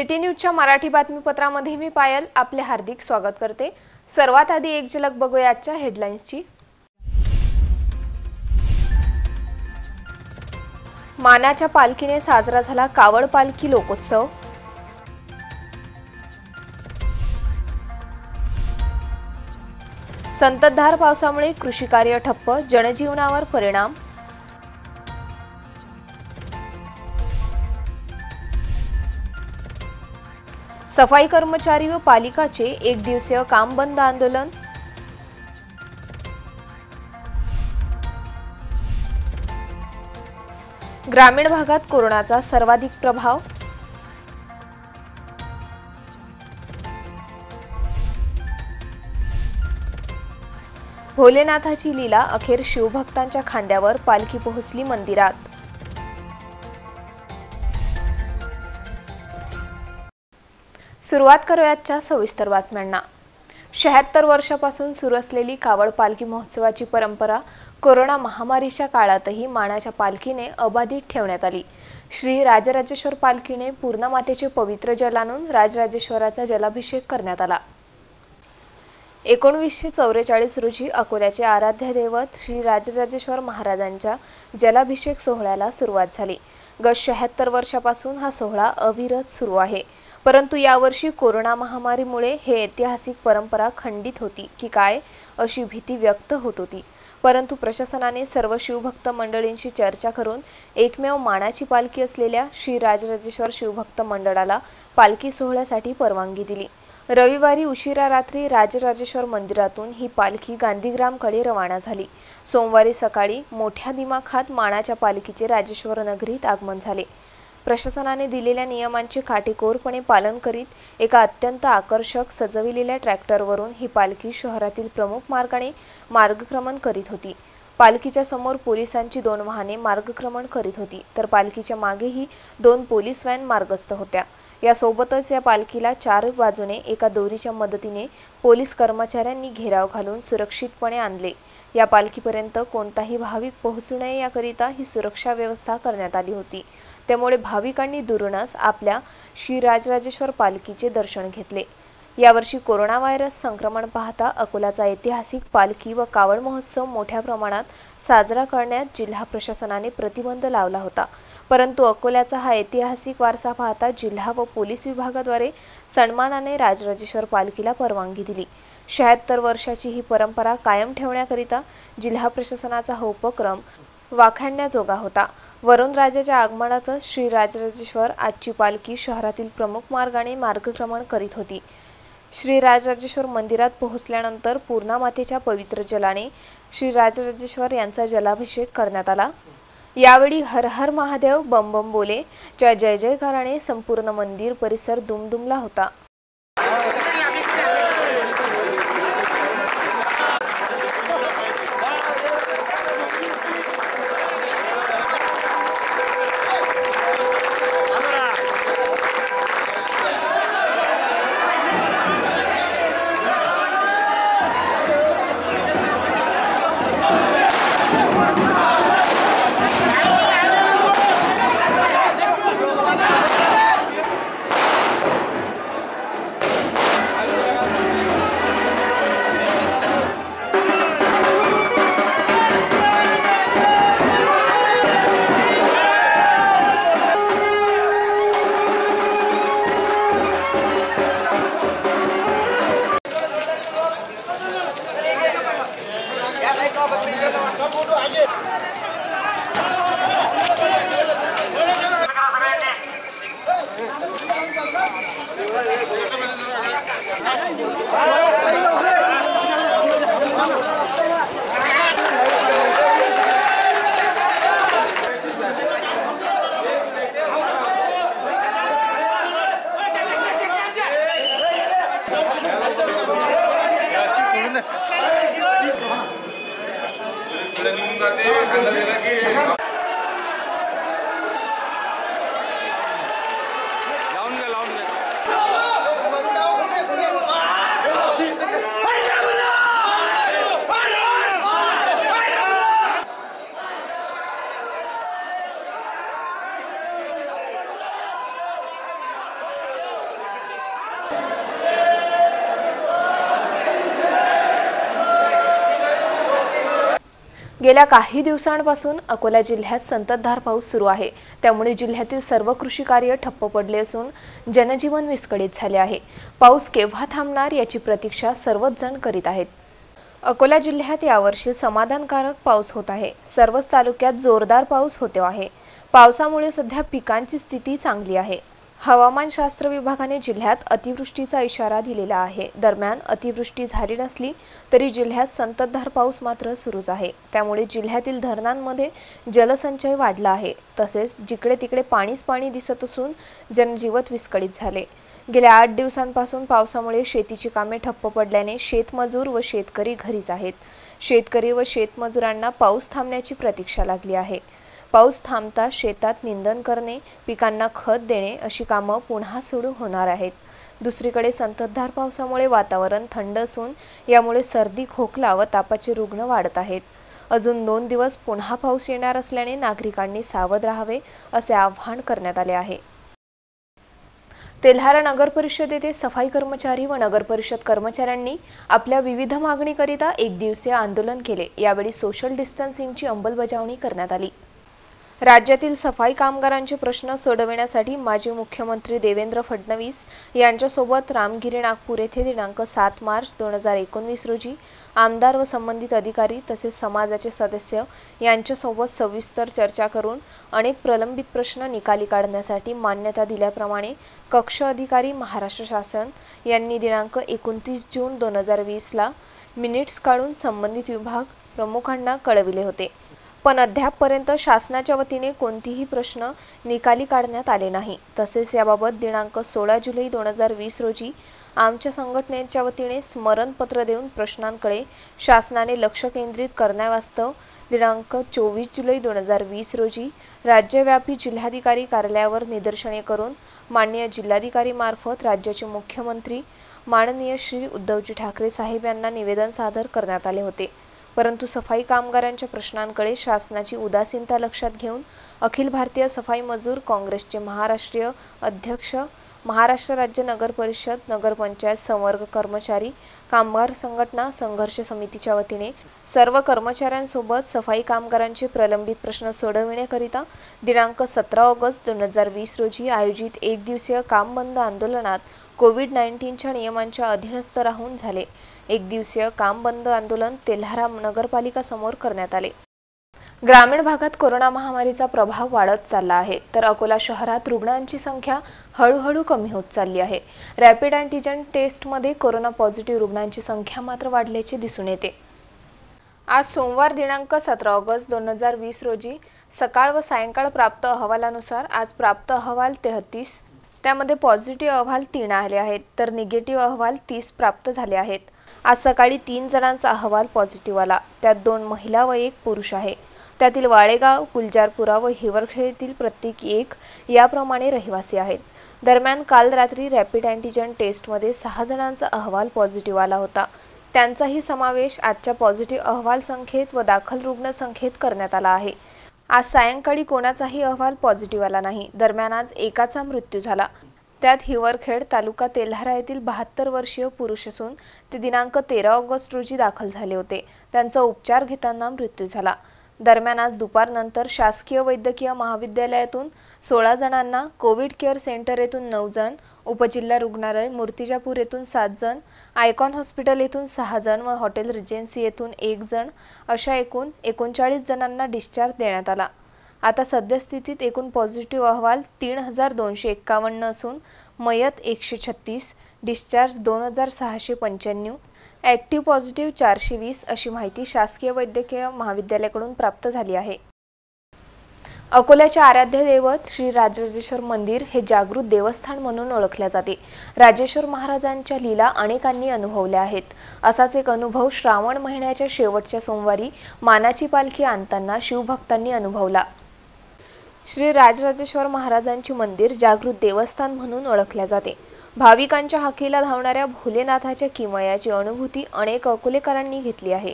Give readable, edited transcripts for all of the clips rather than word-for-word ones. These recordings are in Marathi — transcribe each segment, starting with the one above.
सिटी न्यूजच्या मराठी बातमीपत्रामध्ये मी पायल आपले हार्दिक स्वागत करते। सर्वात आधी एक झलक बघूया आजच्या हेडलाईन्सची। मानाच्या पालखीने साजरा झाला कावड पालखी लोकोत्सव। संततधार पावसामुळे कृषी कार्य ठप्प, जनजीवनावर परिणाम। सफाई कर्मचारी व पालिकाचे एक दिवसीय काम बंद आंदोलन। ग्रामीण भागात कोरोनाचा सर्वाधिक प्रभाव। भोलेनाथाची लीला, अखेर शिवभक्तांच्या खांद्यावर पालखी पोहोचली मंदिरात। सुरुवात करूयाच्या सविस्तर बातम्यांना। 76 वर्षापासून सुरू असलेली कावड पालखी महोत्सवाची परंपरा कोरोना महामारीच्या काळातही मानाच्या पालखीने अबाधित ठेवण्यात आली। श्री राजराजेश्वर पालखीने पूर्णमातेचे पवित्र जल आणून राजराजेश्वराचा जलाभिषेक करण्यात आला। 1944 रोजी अकोल्याचे आराध्य दैवत श्री राजराजेश्वर महाराजांच्या जलाभिषेक सोहळ्याला सुरुवात झाली। गत 76 वर्षापासून हा सोहळा अविरत सुरू आहे, परंतु यावर्षी कोरोना महामारीमुळे हे ऐतिहासिक परंपरा खंडित होती की काय अशी भीती व्यक्त होत होती। परंतु प्रशासनाने सर्व शिवभक्त मंडळींशी चर्चा करून एकमेव मानाची पालखी असलेल्या श्री राजराजेश्वर शिवभक्त मंडळाला पालखी सोहळ्यासाठी परवानगी दिली। रविवारी उशिरा रात्री राजराजेश्वर मंदिरातून ही पालखी गांधीग्रामकडे रवाना झाली। सोमवारी सकाळी मोठ्या दिमाखात मानाच्या पालखीचे राजेश्वर नगरीत आगमन झाले। प्रशासनाने दिलेल्या नियमांचे काटेकोरपणे पालन करीत एका अत्यंत आकर्षक सजविलेल्या ट्रॅक्टरवरून ही पालखी शहरातील प्रमुख मार्गाने मार्गक्रमण करीत होती। पालखीच्या समोर पोलिसांची 2 वाहने मार्गक्रमण करीत होती, तर पालखीच्या मागेही 2 पोलीस व्हॅन मार्गस्थ होत्या। यासोबतच या पालखीला 4 बाजूने एका दोरीच्या मदतीने पोलीस कर्मचाऱ्यांनी घेराव घालून सुरक्षितपणे आणले। या पालखीपर्यंत कोणताही भाविक पोहोचू नये याकरिता ही सुरक्षा व्यवस्था करण्यात आली होती। त्यामुळे भाविकांनी दुरूनच आपल्या श्री राजराजेश्वर पालखीचे दर्शन घेतले। यावर्षी कोरोना व्हायरस संक्रमण पाहता अकोल्याचा ऐतिहासिक पालखी व कावड महोत्सव मोठ्या प्रमाणात साजरा करण्यात जिल्हा प्रशासनाने प्रतिबंध लावला होता, परंतु अकोल्याचा हा ऐतिहासिक वारसा पाहता जिल्हा व पोलीस विभागाद्वारे सन्मानाने राजराजेश्वर पालखीला परवानगी दिली। 76 वर्षाची ही परंपरा कायम ठेवण्याकरिता जिल्हा प्रशासनाचा हा उपक्रम वाखाणण्याजोगा होता। वरुण राजाच्या आगमनातच श्री राजराजेश्वर आजची पालखी शहरातील प्रमुख मार्गाने मार्गक्रमण करीत होती। श्री राजराजेश्वर मंदिरात पोहोचल्यानंतर पूर्णामातेच्या पवित्र जलाने श्री राजराजेश्वर यांचा जलाभिषेक करण्यात आला। यावेळी हर हर महादेव बम बम बोले च्या जय जयकाराने संपूर्ण मंदिर परिसर दुमदुमला होता। गेल्या काही दिवसांपासून अकोला जिल्ह्यात संततधार पाऊस सुरू आहे। त्यामुळे जिल्ह्यातील सर्व कृषी कार्य ठप्प पडले असून जनजीवन विस्कळीत झाले आहे। पाऊस केव्हा थांबणार याची प्रतीक्षा सर्वच जण करीत आहेत। अकोला जिल्ह्यात यावर्षी समाधानकारक पाऊस होत आहे। सर्वच तालुक्यात जोरदार पाऊस होतो आहे। पावसामुळे सध्या पिकांची स्थिती चांगली आहे। हवामानशास्त्र विभागाने जिल्ह्यात अतिवृष्टीचा इशारा दिलेला आहे। दरम्यान अतिवृष्टी झाली नसली तरी जिल्ह्यात संततधार पाऊस मात्र सुरूच आहे। त्यामुळे जिल्ह्यातील धरणांमध्ये जलसंचय वाढला आहे। तसेच जिकडे तिकडे पाणीच पाणी दिसत असून जनजीवन विस्कळीत झाले। गेल्या 8 दिवसांपासून पावसामुळे शेतीची कामे ठप्प पडल्याने शेतमजूर व शेतकरी घरीच आहेत। शेतकरी व शेतमजुरांना पाऊस थांबण्याची प्रतीक्षा लागली आहे। पाऊस थांबता शेतात निंदण करणे, पिकांना खत देणे अशी कामं पुन्हा सुरू होणार आहेत। दुसरीकडे संततधार पावसामुळे वातावरण थंड असून यामुळे सर्दी, खोकला व तापाचे रुग्ण वाढत आहेत। अजून 2 दिवस पुन्हा पाऊस येणार असल्याने नागरिकांनी सावध राहावे असे आवाहन करण्यात आले आहे। तेल्हारा नगर परिषद येथे सफाई कर्मचारी व नगर परिषद कर्मचाऱ्यांनी आपल्या विविध मागणीकरिता 1 दिवसीय आंदोलन केले। यावेळी सोशल डिस्टन्सिंगची अंमलबजावणी करण्यात आली। राज्यातील सफाई कामगारांचे प्रश्न सोडवण्यासाठी माजी मुख्यमंत्री देवेंद्र फडणवीस यांच्यासोबत रामगिरी नागपूर येथे दिनांक 7 मार्च 2019 रोजी आमदार व संबंधित अधिकारी तसेच समाजाचे सदस्य यांच्यासोबत सविस्तर चर्चा करून अनेक प्रलंबित प्रश्न निकाली काढण्यासाठी मान्यता दिल्याप्रमाणे कक्ष अधिकारी महाराष्ट्र शासन यांनी दिनांक 29 जून 2020 ला मिनिट्स काढून संबंधित विभाग प्रमुखांना कळविले होते। पण अद्यापपर्यंत शासनाच्या वतीने कोणतीही प्रश्न निकाली काढण्यात आले नाही। तसेच याबाबत दिनांक 16 जुलै 2020 रोजी आमच्या संघटनेच्या वतीने स्मरणपत्र देऊन प्रश्नांकडे शासनाने लक्ष केंद्रित करण्यावास्तव दिनांक 24 जुलै 2020 रोजी राज्यव्यापी जिल्हाधिकारी कार्यालयावर निदर्शने करून माननीय जिल्हाधिकारी मार्फत राज्याचे मुख्यमंत्री माननीय श्री उद्धवजी ठाकरे साहेब यांना निवेदन सादर करण्यात आले होते। परंतु सफाई कामगारांच्या प्रश्नांकडे शासनाची उदासीनता लक्षात घेऊन अखिल भारतीय सफाई मजूर काँग्रेसचे महाराष्ट्रीय अध्यक्ष, महाराष्ट्र राज्य नगर परिषद, नगरपंचायत संवर्ग कर्मचारी कामगार संघटना संघर्ष समितीच्या वतीने सर्व कर्मचाऱ्यांसोबत सफाई कामगारांचे प्रलंबित प्रश्न सोडविण्याकरिता दिनांक 17 ऑगस्ट 2020 रोजी आयोजित 1 दिवसीय काम बंद आंदोलनात कोविड-19च्या नियमांच्या अधीनस्थ राहून झाले। 1 दिवसीय काम बंद आंदोलन तेल्हारा नगरपालिका समोर करण्यात आले। ग्रामीण भागात कोरोना महामारीचा प्रभाव वाढत चालला आहे, तर अकोला शहरात रुग्णांची संख्या हळूहळू कमी होत चालली आहे। रॅपिड अँटीजन टेस्टमध्ये कोरोना पॉझिटिव्ह रुग्णांची संख्या मात्र वाढल्याचे दिसून येते। आज सोमवार दिनांक 17 ऑगस्ट 2020 रोजी सकाळ व सायंकाळ प्राप्त अहवालानुसार आज प्राप्त अहवाल 33, त्यामध्ये पॉझिटिव्ह अहवाल 3 आले आहेत, तर निगेटिव्ह अहवाल 30 प्राप्त झाले आहेत। आज सकाळी 3 जणांचा अहवाल पॉझिटिव्ह आला, त्यात 2 महिला व 1 पुरुष आहे। त्यातील वाळेगाव, गुलजारपुरा व हिवरखेडीतील प्रत्येकी 1 याप्रमाणे रहिवासी आहेत। दरम्यान काल रात्री रॅपिड अँटीजन टेस्टमध्ये 6 जणांचा अहवाल पॉझिटिव्ह आला होता। त्यांचाही समावेश आजच्या पॉझिटिव्ह अहवाल संख्येत व दाखल रुग्ण संख्येत करण्यात आला आहे। आज सायंकाळी कोणाचाही अहवाल पॉझिटिव्ह आला नाही। दरम्यान आज एकाचा मृत्यू झाला, त्यात हिवरखेड तालुका तेल्हारा येथील 72 वर्षीय पुरुष असून ते दिनांक 13 ऑगस्ट रोजी दाखल झाले होते। त्यांचा उपचार घेताना मृत्यू झाला। दरम्यान आज दुपारनंतर शासकीय वैद्यकीय महाविद्यालयातून 16 जणांना, कोविड केअर सेंटर येथून 9 जण, उपजिल्हा रुग्णालय मूर्तिजापूर येथून 7 जण, आयकॉन हॉस्पिटल येथून 6 जण व हॉटेल रिजेन्सी येथून 1 जण अशा एकूण 39 जणांना डिस्चार्ज देण्यात आला। आता सद्यस्थितीत एकूण पॉझिटिव्ह अहवाल 3251 असून मयत 136, डिस्चार्ज 2695, ॲक्टिव्ह पॉझिटिव्ह 420 अशी माहिती शासकीय वैद्यकीय महाविद्यालयाकडून प्राप्त झाली आहे। अकोल्याचे आराध्य दैवत श्री राजराजेश्वर मंदिर हे जागृत देवस्थान म्हणून ओळखले जाते। राजेश्वर महाराजांच्या लीला अनेकांनी अनुभवल्या आहेत। असाच एक अनुभव श्रावण महिन्याच्या शेवटच्या सोमवारी मानाची पालखी आणताना शिवभक्तांनी अनुभवला। श्री राजराजेश्वर महाराजांचे मंदिर जागृत देवस्थान म्हणून ओळखले जाते। भाविकांच्या हाकेला धावणाऱ्या भोलेनाथाच्या किमयाची अनुभूती अनेक अकोलेकरांनी घेतली आहे।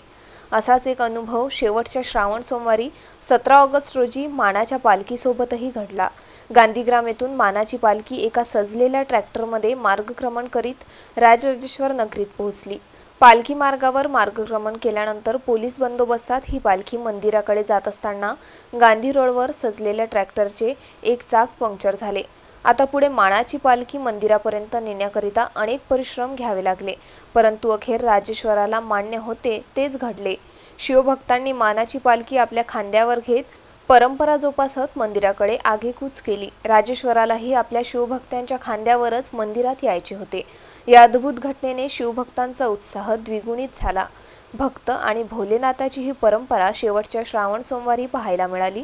असाच एक अनुभव शेवटच्या श्रावण सोमवारी 17 ऑगस्ट रोजी मानाच्या पालखीसोबतही घडला। गांधीग्राम येथून मानाची पालखी एका सजलेल्या ट्रॅक्टरमध्ये मार्गक्रमण करीत राजराजेश्वर नगरीत पोहोचली। पालखी मार्गावर मार्गक्रमण केल्यानंतर पोलीस बंदोबस्तात ही पालखी मंदिराकडे जात असताना गांधी रोडवर सजलेल्या ट्रॅक्टरचे एक चाक पंक्चर झाले। आता पुढे मानाची पालखी मंदिरापर्यंत नेण्याकरिता अनेक परिश्रम घ्यावे लागले, परंतु अखेर राजेश्वराला मान्य होते तेच घडले। शिवभक्तांनी मानाची पालखी आपल्या खांद्यावर घेत परंपरा जोपासत मंदिराकडे आगेकूच केली। राजेश्वरालाही आपल्या शिवभक्तांच्या खांद्यावरच मंदिरात यायचे होते। या अद्भुत घटनेने शिवभक्तांचा उत्साह द्विगुणित झाला। भक्त आणि भोलेनाथाची ही परंपरा शेवटच्या श्रावण सोमवारी पाहायला मिळाली।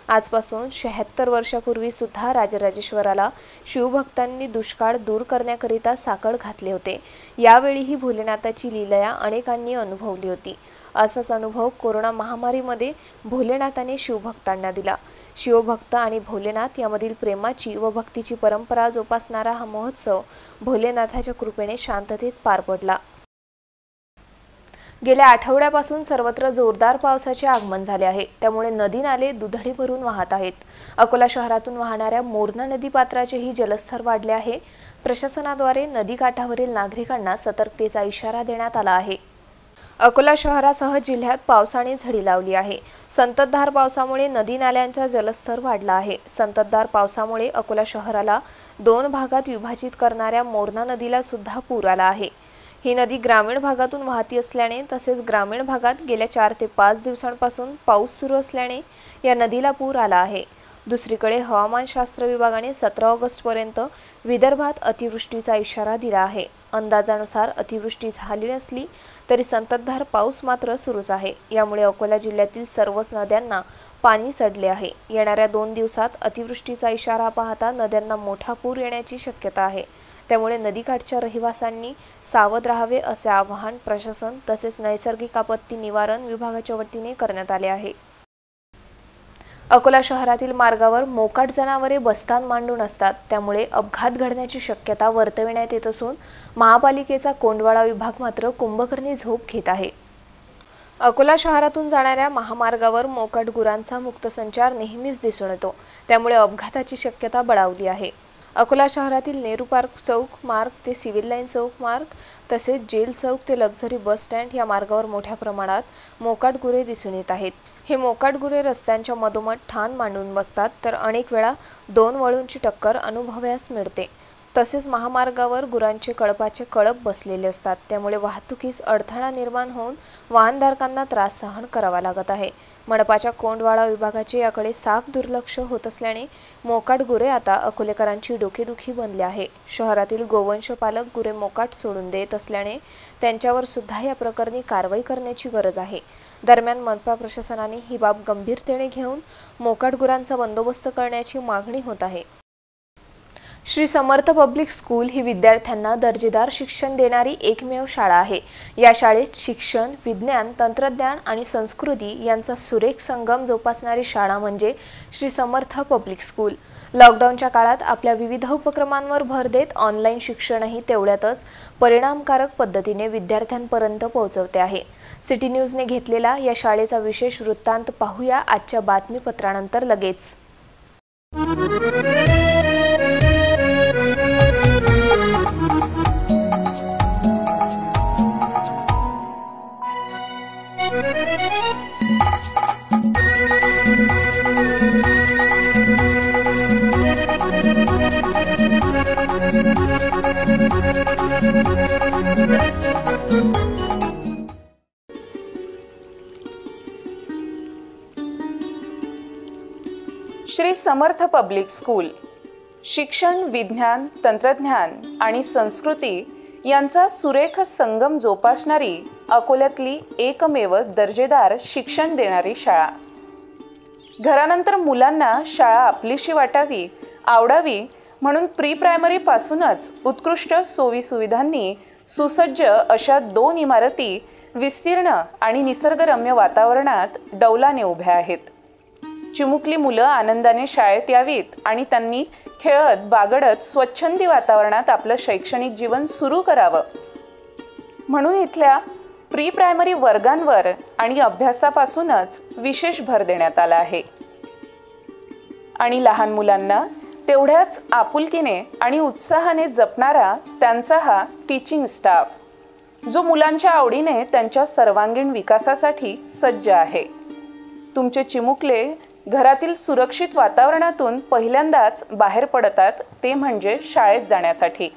आजपासून 76 वर्षापूर्वी सुद्धा राजराजेश्वराला शिवभक्तांनी दुष्काळ दूर करण्याकरिता साकळ घातले होते। यावेळीही भोलेनाथाची लीला अनेकांनी अनुभवली होती। असाच अनुभव कोरोना महामारीमध्ये भोलेनाथाने शिवभक्तांना दिला। शिवभक्त आणि भोलेनाथ यामधील प्रेमाची व भक्तीची परंपरा जोपासणारा हा महोत्सव भोलेनाथाच्या कृपेने शांततेत पार पडला। गेल्या आठवड्यापासून सर्वत्र जोरदार पावसाचे आगमन झाले आहे, त्यामुळे नदी नाले दुधडी भरून वाहत आहेत। अकोला शहरातून वाहणाऱ्या मोरणा नदीपात्राचेही जलस्तर वाढले आहे। प्रशासनाद्वारे नदीकाठावरील नागरिकांना सतर्कतेचा इशारा देण्यात आला आहे। अकोला शहरासह जिल्ह्यात पावसाने झडी लावली आहे। संततधार पावसामुळे नदी नाल्यांचा जलस्तर वाढला आहे। संततधार पावसामुळे अकोला शहराला 2 भागात विभाजित करणाऱ्या मोरणा नदीला सुद्धा पूर आला आहे। ही नदी ग्रामीण भागातून वाहती असल्याने तसेच ग्रामीण भागात गेल्या 4 ते 5 दिवसांपासून पाऊस सुरू असल्याने या नदीला पूर आला आहे। दुसरीकडे हवामानशास्त्र विभागाने 17 ऑगस्ट पर्यंत विदर्भात अतिवृष्टीचा इशारा दिला आहे। अंदाजानुसार अतिवृष्टी झाली नसली तरी संततधार पाऊस मात्र सुरूच आहे। यामुळे अकोला जिल्ह्यातील सर्वच नद्यांना पाणी चढले आहे। येणाऱ्या 2 दिवसात अतिवृष्टीचा इशारा पाहता नद्यांना मोठा पूर येण्याची शक्यता आहे। त्यामुळे नदीकाठच्या रहिवाशांनी सावध राहावे असे आवाहन प्रशासन तसेच नैसर्गिक आपत्ती निवारण विभागाच्या वतीने करण्यात आले आहे। अकोला शहरातील मार्गावर मोकाट जनावरे बस्तान मांडून असतात, त्यामुळे अपघात घडण्याची शक्यता वर्तविण्यात येत असून महापालिकेचा कोंडवाडा विभाग मात्र कुंभकर्णी झोप घेत आहे। अकोला शहरातून जाणाऱ्या महामार्गावर मोकाट गुरांचा मुक्त संचार नेहमीच दिसून येतो, त्यामुळे अपघाताची शक्यता बळावली आहे। अकोला शहरातील नेहरू पार्क चौक मार्ग ते सिव्हिल लाईन चौक मार्ग तसेच जेल चौक ते लक्झरी बस स्टँड या मार्गावर मोठ्या प्रमाणात मोकाट गुरे दिसून येत आहेत। हे मोकाट गुरे रस्त्यांच्या मधोमध ठाण मांडून बसतात, तर अनेक वेळा 2 वळूंची टक्कर अनुभवास मिळते। तसेच महामार्गावर गुरांचे कळपाचे कळप बसलेले असतात, त्यामुळे वाहतुकीस अडथळा निर्माण होऊन वाहनधारकांना त्रास सहन करावा लागत आहे। मनपाच्या कोंडवाडा विभागाचे याकडे साफ दुर्लक्ष होत असल्याने मोकाट गुरे आता अकोलेकरांची डोकेदुखी बनले आहे। शहरातील गोवंश पालक गुरे मोकाट सोडून देत असल्याने त्यांच्यावर सुद्धा या प्रकरणी कारवाई करण्याची गरज आहे। दरम्यान मनपा प्रशासनाने ही बाब गंभीरतेने घेऊन मोकाट गुरांचा बंदोबस्त करण्याची मागणी होत आहे। श्री समर्थ पब्लिक स्कूल ही विद्यार्थ्यांना दर्जेदार शिक्षण देणारी एकमेव शाळा आहे। या शाळेत शिक्षण, विज्ञान, तंत्रज्ञान आणि संस्कृती यांचा सुरेख संगम जोपासणारी शाळा म्हणजे श्री समर्थ पब्लिक स्कूल। लॉकडाऊनच्या काळात आपल्या विविध उपक्रमांवर भर देत ऑनलाईन शिक्षणही तेवढ्यातच परिणामकारक पद्धतीने विद्यार्थ्यांपर्यंत पोहोचवते आहे। सिटी न्यूजने घेतलेला या शाळेचा विशेष वृत्तांत पाहूया आजच्या बातमीपत्रानंतर लगेच। श्री समर्थ पब्लिक स्कूल शिक्षण, विज्ञान, तंत्रज्ञान आणि संस्कृती यांचा सुरेख संगम जोपासणारी अकोल्यातली एकमेव दर्जेदार शिक्षण देणारी शाळा। घरानंतर मुलांना शाळा आपलीशी वाटावी, आवडावी म्हणून प्री प्रायमरी पासूनच उत्कृष्ट सोयी सुविधांनी सुसज्ज अशा 2 इमारती विस्तीर्ण आणि निसर्गरम्य वातावरणात डौलाने उभ्या आहेत। चिमुकली मुलं आनंदाने शाळेत यावीत आणि त्यांनी खेळत बागडत स्वच्छंदी वातावरणात आपलं शैक्षणिक जीवन सुरू करावं म्हणून इथल्या प्री प्रायमरी वर्गांवर आणि अभ्यासापासूनच विशेष भर देण्यात आला आहे आणि लहान मुलांना तेवढ्याच आपुलकीने आणि उत्साहाने जपणारा त्यांचा हा टीचिंग स्टाफ जो मुलांच्या आवडीने त्यांच्या सर्वांगीण विकासासाठी सज्ज आहे. तुमचे चिमुकले घरातील सुरक्षित वातावरणातून पहिल्यांदाच बाहेर पडतात ते म्हणजे शाळेत जाण्यासाठी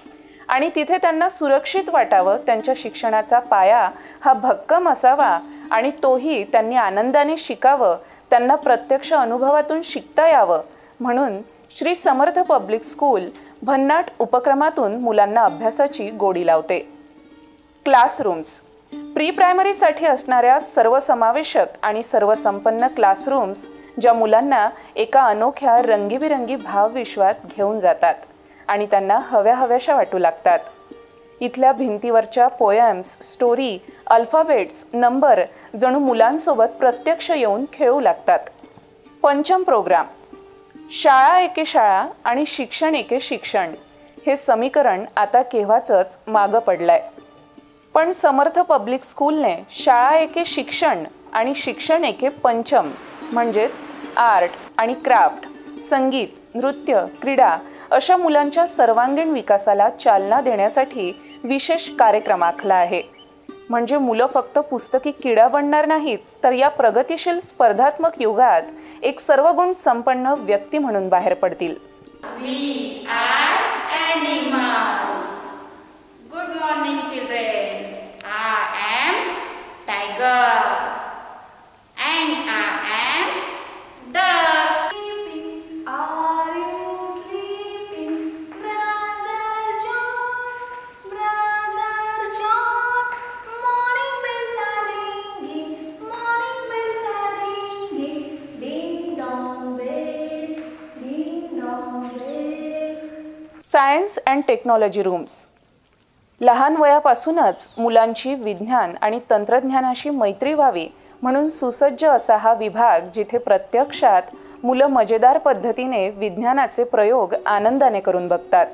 आणि तिथे त्यांना सुरक्षित वाटावं. त्यांच्या शिक्षणाचा पाया हा भक्कम असावा आणि तोही त्यांनी आनंदाने शिकावं, त्यांना प्रत्यक्ष अनुभवातून शिकता यावं म्हणून श्री समर्थ पब्लिक स्कूल भन्नाट उपक्रमातून मुलांना अभ्यासाची गोडी लावते. क्लासरूम्स प्री प्रायमरीसाठी असणाऱ्या सर्वसमावेशक आणि सर्वसंपन्न क्लासरूम्स ज्या मुलांना एका अनोख्या रंगीबिरंगी भावविश्वात घेऊन जातात आणि त्यांना हव्याशा वाटू लागतात. इथल्या भिंतीवरच्या पोएम्स, स्टोरी, अल्फाबेट्स, नंबर जणू मुलांसोबत प्रत्यक्ष येऊन खेळू लागतात. पंचम प्रोग्राम शाळा एके शाळा आणि शिक्षण एके शिक्षण हे समीकरण आता केव्हाचंच मागं पडलंय. पण समर्थ पब्लिक स्कूलने शाळा एके शिक्षण आणि शिक्षण एके पंचम म्हणजेच आर्ट आणि क्राफ्ट, संगीत, नृत्य, क्रीडा अशा मुलांच्या सर्वांगीण विकासाला चालना देण्यासाठी विशेष कार्यक्रम आखला आहे. म्हणजे मुलं फक्त पुस्तकी किडा बनणार नाहीत तर या प्रगतिशील स्पर्धात्मक युगात एक सर्वगुण संपन्न व्यक्ती म्हणून बाहेर पडतील. We are animals. Good morning, children. I am tiger. And I am duck. Are you sleeping, brother John? Brother John. Morning bells are ringing. Morning bells are ringing. Ding dong bell. Ding dong bell. Science and technology rooms लहान वयापासूनच मुलांची विज्ञान आणि तंत्रज्ञानाशी मैत्री व्हावी म्हणून सुसज्ज असा हा विभाग जिथे प्रत्यक्षात मुलं मजेदार पद्धतीने विज्ञानाचे प्रयोग आनंदाने करून बघतात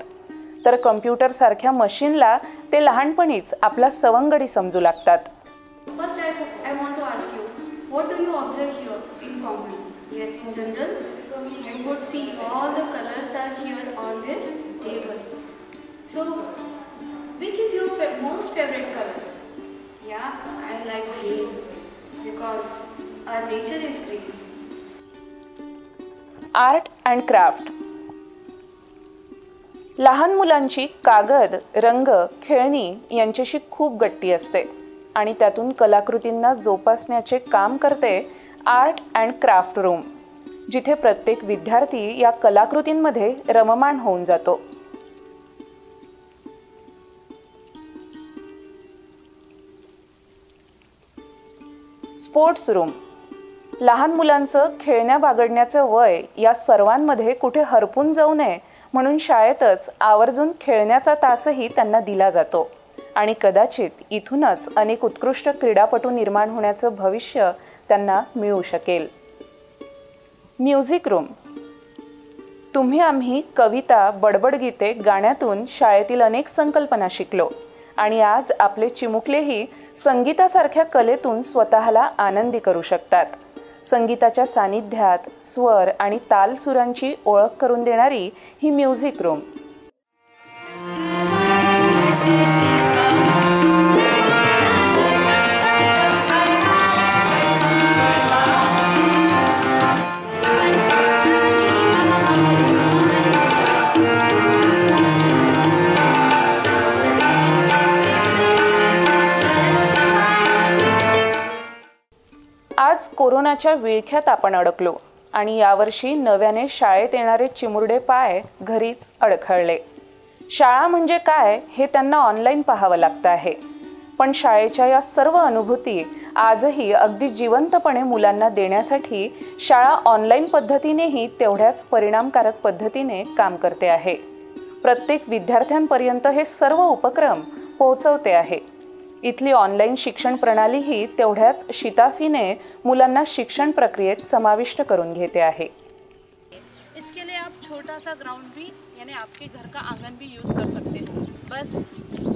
तर कम्प्युटरसारख्या मशीनला ते लहानपणीच आपला सवंगडी समजू लागतात. First, I want to ask you, what do you observe here in common? Yes, in general, you could see all the colors are here on this table. So, which is your most favorite color? Yeah, I like green because our nature is green. Art and craft लहान मुलांची कागद, रंग, खेळणी यांच्याशी खूप गट्टी असते आणि त्यातून कलाकृतींना जोपासण्याचे काम करते आर्ट अँड क्राफ्ट रूम जिथे प्रत्येक विद्यार्थी या कलाकृतींमध्ये रममाण होऊन जातो. स्पोर्ट्स रूम लहान मुलांचं खेळण्या बागडण्याचं वय या सर्वांमध्ये कुठे हरपून जाऊ नये म्हणून शाळेतच आवर्जून खेळण्याचा तासही त्यांना दिला जातो आणि कदाचित इथूनच अनेक उत्कृष्ट क्रीडापटू निर्माण होण्याचं भविष्य त्यांना मिळू शकेल. म्युझिक रूम तुम्ही आम्ही कविता, बडबड गीते, गाण्यातून शाळेतील अनेक संकल्पना शिकलो आणि आज आपले चिमुकलेही संगीतासारख्या कलेतून स्वतःला आनंदी करू शकतात. संगीताच्या सानिध्यात स्वर आणि तालसुरांची ओळख करून देणारी ही म्युझिक रूम. आज कोरोनाच्या विळख्यात आपण अडकलो आणि यावर्षी नव्याने शाळेत येणारे चिमुरडे पाय घरीच अडखळले. शाळा म्हणजे काय हे त्यांना ऑनलाईन पाहावं लागतं आहे. पण शाळेच्या या सर्व अनुभूती आजही अगदी जिवंतपणे मुलांना देण्यासाठी शाळा ऑनलाईन पद्धतीनेही तेवढ्याच परिणामकारक पद्धतीने काम करते आहे. प्रत्येक विद्यार्थ्यांपर्यंत हे सर्व उपक्रम पोहोचवते आहे. इथली ऑनलाईन शिक्षण प्रणालीही तेवढ्याच शिताफीने मुलांना शिक्षण प्रक्रियेत समाविष्ट करून घेते आहे. इसके लिए आप छोटा सा ग्राउंड भी यानी आपके घर का आंगन भी यूज़ कर सकते हो. बस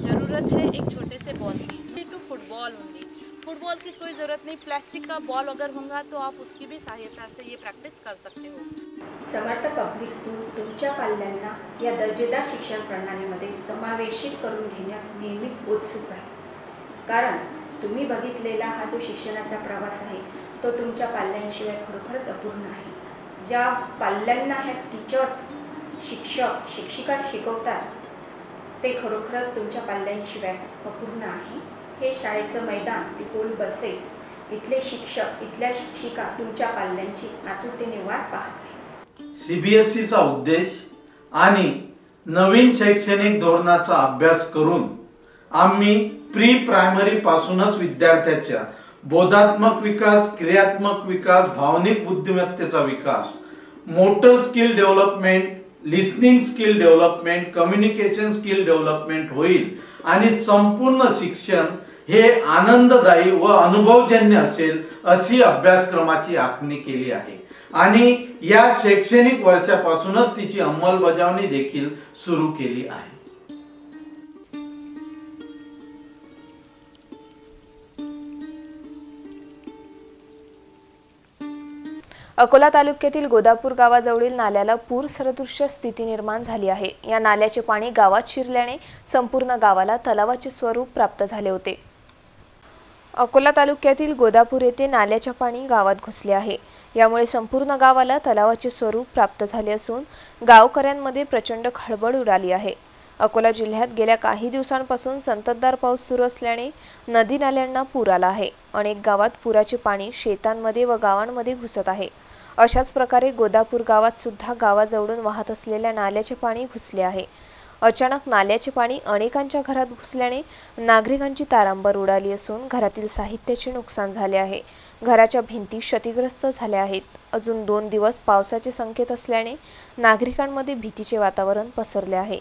ज़रूरत है एक छोटे से बॉल की. To football only. फुटबॉल की कोई ज़रूरत नहीं, प्लास्टिक का बॉल अगर होगा तो आप उसकी भी सहायता से ये प्रैक्टिस कर सकते हो। समर्थ पब्लिक स्कूल तुमच्या पाल्यांना या दर्जेदार शिक्षण प्रणालीमध्ये समावेशित करून घेण्यास नेहमीच उत्सुक आहे, कारण तुम्ही बघितलेला हा जो शिक्षणाचा प्रवास आहे तो तुमच्या पाल्यांशिवाय खरोखरच अपूर्ण आहे। ज्या पाल्यांना ह्या टीचर्स शिक्षक शिक्षिका शिकवतात ते खरोखरच तुमच्या पाल्यांशिवाय अपूर्ण आहे। हे शाळेचं मैदान, ती गोल बसेस, इथले शिक्षक, इथल्या शिक्षिका तुमच्या पाल्यांची आतुरतेने वाट पाहत आहेत। सीबीएसईचा उद्देश आणि नवीन शैक्षणिक धोरणाचा अभ्यास करून आम्ही प्री प्रायमरी पासूनच विद्यार्थ्याच्या बोधात्मक विकास, क्रियात्मक विकास, भावनिक बुद्धिमत्तेचा विकास, motor skill development, listening skill development, communication skill development होईल आणि संपूर्ण शिक्षण हे आनंददायी व अनुभवजन्य असेल अशी अभ्यासक्रमाची आखणी केली आहे आणि या शैक्षणिक वर्षापासूनच तिची अंमलबजावणी देखील सुरू केली आहे। अकोला तालुक्यातील गोदापूर गावाजवळील नाल्याला पूर सदृश्य स्थिती निर्माण झाली आहे। या नाल्याचे पाणी गावात शिरल्याने संपूर्ण गावाला तलावाचे स्वरूप प्राप्त झाले होते। अकोला तालुक्यातील गोदापूर येथे नाल्याचे पाणी गावात घुसले आहे। यामुळे संपूर्ण गावाला तलावाचे स्वरूप प्राप्त झाले असून गावकऱ्यांमध्ये प्रचंड खळबळ उडाली आहे। अकोला जिल्ह्यात गेल्या काही दिवसांपासून संततधार पाऊस सुरू असल्याने नदी नाल्यांना पूर आला आहे। अनेक गावात पुराचे पाणी शेतांमध्ये व गावांमध्ये घुसत आहे। अशाच प्रकारे गोदापूर गावात सुद्धा गावाजवळून वाहत असलेल्या नाल्याचे पाणी घुसले आहे। अचानक नाल्याचे पाणी अनेकांच्या घरात घुसल्याने नागरिकांची तारांबर उडाली असून घरातील साहित्याचे नुकसान झाले आहे। घराच्या भिंती क्षतिग्रस्त झाल्या आहेत। अजून 2 दिवस पावसाचे संकेत असल्याने नागरिकांमध्ये भीतीचे वातावरण पसरले आहे।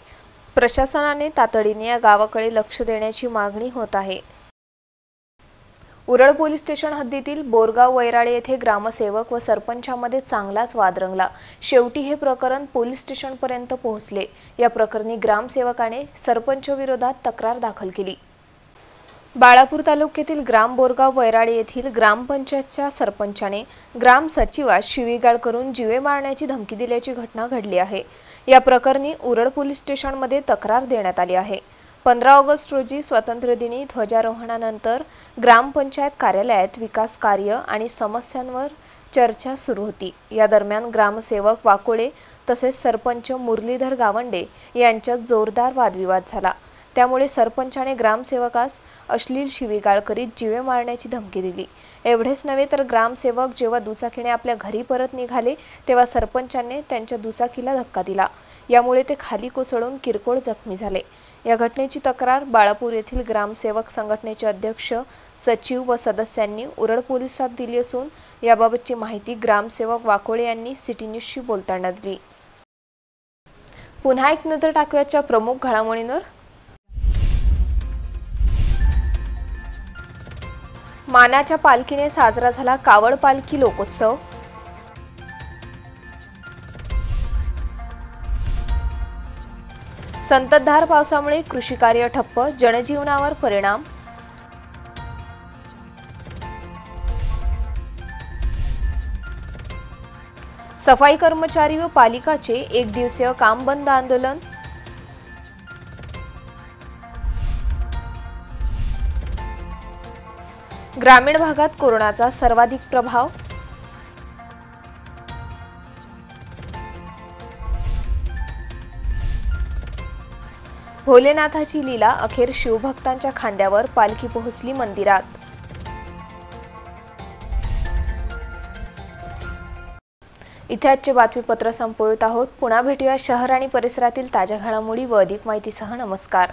प्रशासनाने तातडीने या गावाकडे लक्ष देण्याची मागणी होत आहे। उरळ पोलीस स्टेशन हद्दीतील बोरगाव वैराळे येथे ग्रामसेवक व सरपंचामध्ये चांगलाच वाद रंगला। शेवटी हे प्रकरण पोलीस स्टेशनपर्यंत पोहोचले। या प्रकरणी ग्रामसेवकाने सरपंच विरोधात तक्रार दाखल केली। बाळापूर तालुक्यातील ग्राम बोरगाव वैराळे येथील ग्रामपंचायतच्या सरपंचाने ग्राम सचिवास शिवीगाळ करून जीवे मारण्याची धमकी दिल्याची घटना घडली आहे। या प्रकरणी उरळ पोलीस स्टेशनमध्ये तक्रार देण्यात आली आहे। 15 ऑगस्ट रोजी स्वातंत्र्य दिनी ध्वजारोहणानंतर ग्रामपंचायत कार्यालयात विकास कार्य आणि समस्यांवर चर्चा सुरू होती। या दरम्यान ग्रामसेवक वाकोळे तसेच सरपंच मुरलीधर गावंडे यांच्यात जोरदार वादविवाद झाला। त्यामुळे सरपंचाने ग्रामसेवकास अश्लील शिवीगाळ करीत जीवे मारण्याची धमकी दिली। एवढेच नव्हे तर ग्रामसेवक जेव्हा दुचाकीने आपल्या घरी परत निघाले तेव्हा सरपंचाने त्यांच्या दुचाकीला धक्का दिला। यामुळे ते खाली कोसळून किरकोळ जखमी झाले। या घटनेची तक्रार बाळापूर येथील ग्रामसेवक संघटनेचे अध्यक्ष, सचिव व सदस्यांनी उरळ पोलिसात दिली असून याबाबतची माहिती ग्रामसेवक वाकोळे यांनी सिटी न्यूजशी बोलताना दिली। पुन्हा एक नजर टाकूयाच्या प्रमुख घडामोडींवर। मानाच्या पालखीने साजरा झाला कावड पालखी लोकोत्सव। संततधार पावसामुळे कृषी कार्य ठप्प, जनजीवनावर परिणाम। सफाई कर्मचारी व पालिकाचे 1 दिवसीय काम बंद आंदोलन। ग्रामीण भागात कोरोनाचा सर्वाधिक प्रभाव। भोलेनाथाची लीला, अखेर शिवभक्तांच्या खांद्यावर पालखी पोहोचली मंदिरात। इथे आजचे बातमीपत्र संपवित आहोत। पुन्हा भेटूया शहर आणि परिसरातील ताज्या घडामोडी व अधिक माहितीसह। नमस्कार।